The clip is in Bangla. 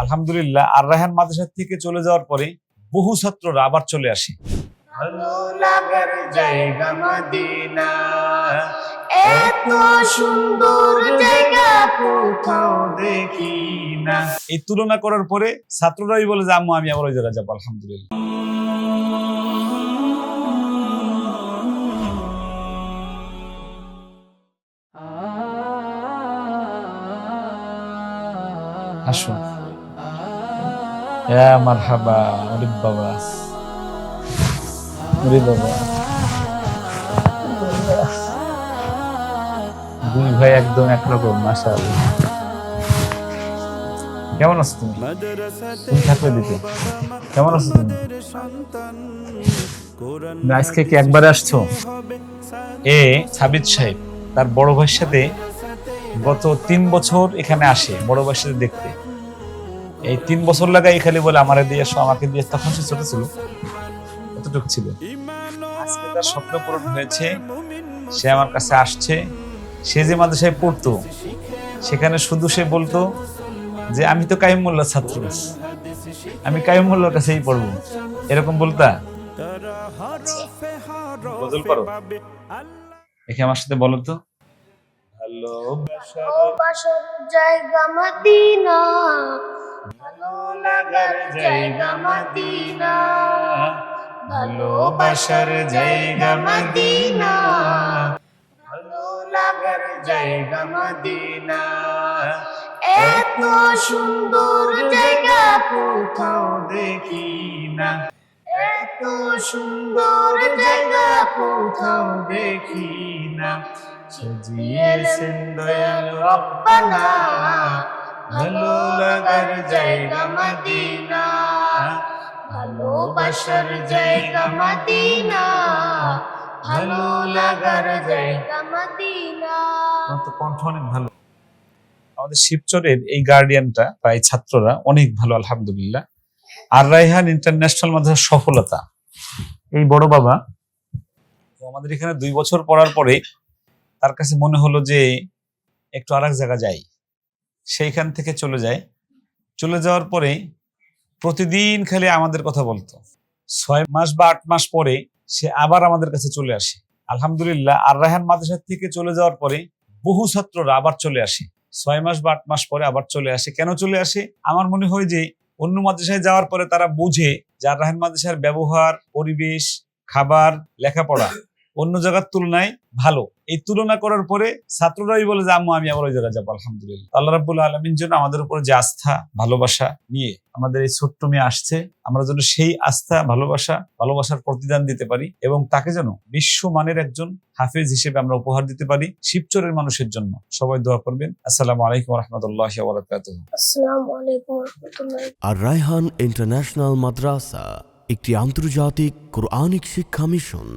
আলহামদুলিল্লাহ আর রায়হান মাদ্রাসা থেকে চলে যাওয়ার পরে বহু ছাত্ররা আবার চলে আসে। ভালো লাগার জায়গা মদিনা, এত সুন্দর জায়গা কোথাও দেখি না। এই তুলনা করার পরে ছাত্ররাই বলে যে আম্মু আমি আবার ওই জায়গায় যাবো। আলহামদুলিল্লাহ। আসো মারহাবা। ওরে বাবা, ওরে বাবা, দুই ভাই একদম একরকম। মাশাআল্লাহ। কেমন আছো তুমি? তুমি থাকলে দিতে। কেমন আছো তুমি? আজকে কি একবারে আসছো? সাবিত সাহেব তার বড় ভাইয়ের সাথে গত 3 বছর এখানে আসে বড় ভাইয়ের সাথে দেখতে। এই 3 বছর লাগাই খালি বলে আমারে দিয়ে এসো, আমাকে দিয়ে। তখন সে ছোট ছিল, কতটুকু ছিল। আজকে তার স্বপ্ন পূরণ হয়েছে, সে আমার কাছে আসছে। সে যে মাদ্রাসায় পড়তো সেখানে শুধু সে বলতো যে আমি তো কাইম মোল্লার ছাত্র, আমি কাইম মোল্লার কাছেই পড়বো, এরকম বলতা। গজল পারো? দেখে আমার সাথে বলো তো। ভালোবাসার জায়গা মদিনা, ভালো লাগার জায়গা মদিনা, ভালোবাসার জায়গা মদিনা, ভালো লাগার জায়গা মদিনা, এত সুন্দর জায়গা কোথাও দেখি না, এত সুন্দর জায়গা কোথাও দেখি না। সাজিয়েছেন দয়াল রব্বানা, ভালো লাগার জায়গা মদিনা, ভালোবাসার জায়গা মদিনা, ভালো লাগার জায়গা মদিনা। তো কণ্ঠ অনেক ভালো। আমাদের শিবচরের এই গার্ডিয়ানটা বা এই ছাত্ররা অনেক ভালো আলহামদুলিল্লাহ। আর রায়হান ইন্টারন্যাশনাল মাদ্রাসার সফলতা, এই বড় বাবা আমাদের এখানে 2 বছর পড়ার পরে তার কাছে মনে হলো যে একটু আরেক জায়গা যাই। সেইখান থেকে চলে যায়। চলে যাওয়ার পরে প্রতিদিন খালি আমাদের কথা বলতো। 6 মাস বা 8 মাস পরে সে আবার আমাদের কাছে চলে আসে। আলহামদুলিল্লাহ আর রায়হান মাদ্রাসা থেকে চলে যাওয়ার পরে বহু ছাত্ররা আবার চলে আসে। 6 মাস বা 8 মাস পরে আবার চলে আসে। কেন চলে আসে? আমার মনে হয় যে অন্য মাদ্রাসায় যাওয়ার পরে তারা বুঝে যে আর রায়হান মাদ্রাসার ব্যবহার, পরিবেশ, খাবার, লেখাপড়া অন্য জায়গার তুলনায় ভালো। এই তুলনা করার পরে ছাত্ররাই বলে যে আম্মু আমি আবার ওই জায়গায় যাবো। আলহামদুলিল্লাহ। আল্লাহ রাব্বুল আলামিন যেন আমাদের উপর যে আস্থা ভালোবাসা নিয়ে আমাদের এই ছোট্ট মেয়ে আসছে, আমরা যেন সেই আস্থা ভালোবাসার প্রতিদান দিতে পারি এবং তাকে যেন বিশ্বমানের একজন হাফেজ হিসেবে আমরা উপহার দিতে পারি শিবচরের মানুষের জন্য। সবাই দোয়া করবেন। আসসালামু আলাইকুম ওয়া রাহমাতুল্লাহি ওয়া বারাকাতুহু। আসসালামু আলাইকুম ওয়া রাহমাতুল্লাহি। আর রায়হান ইন্টারন্যাশনাল মাদ্রাসা একটি আন্তর্জাতিক কোরআনিক শিক্ষা মিশন।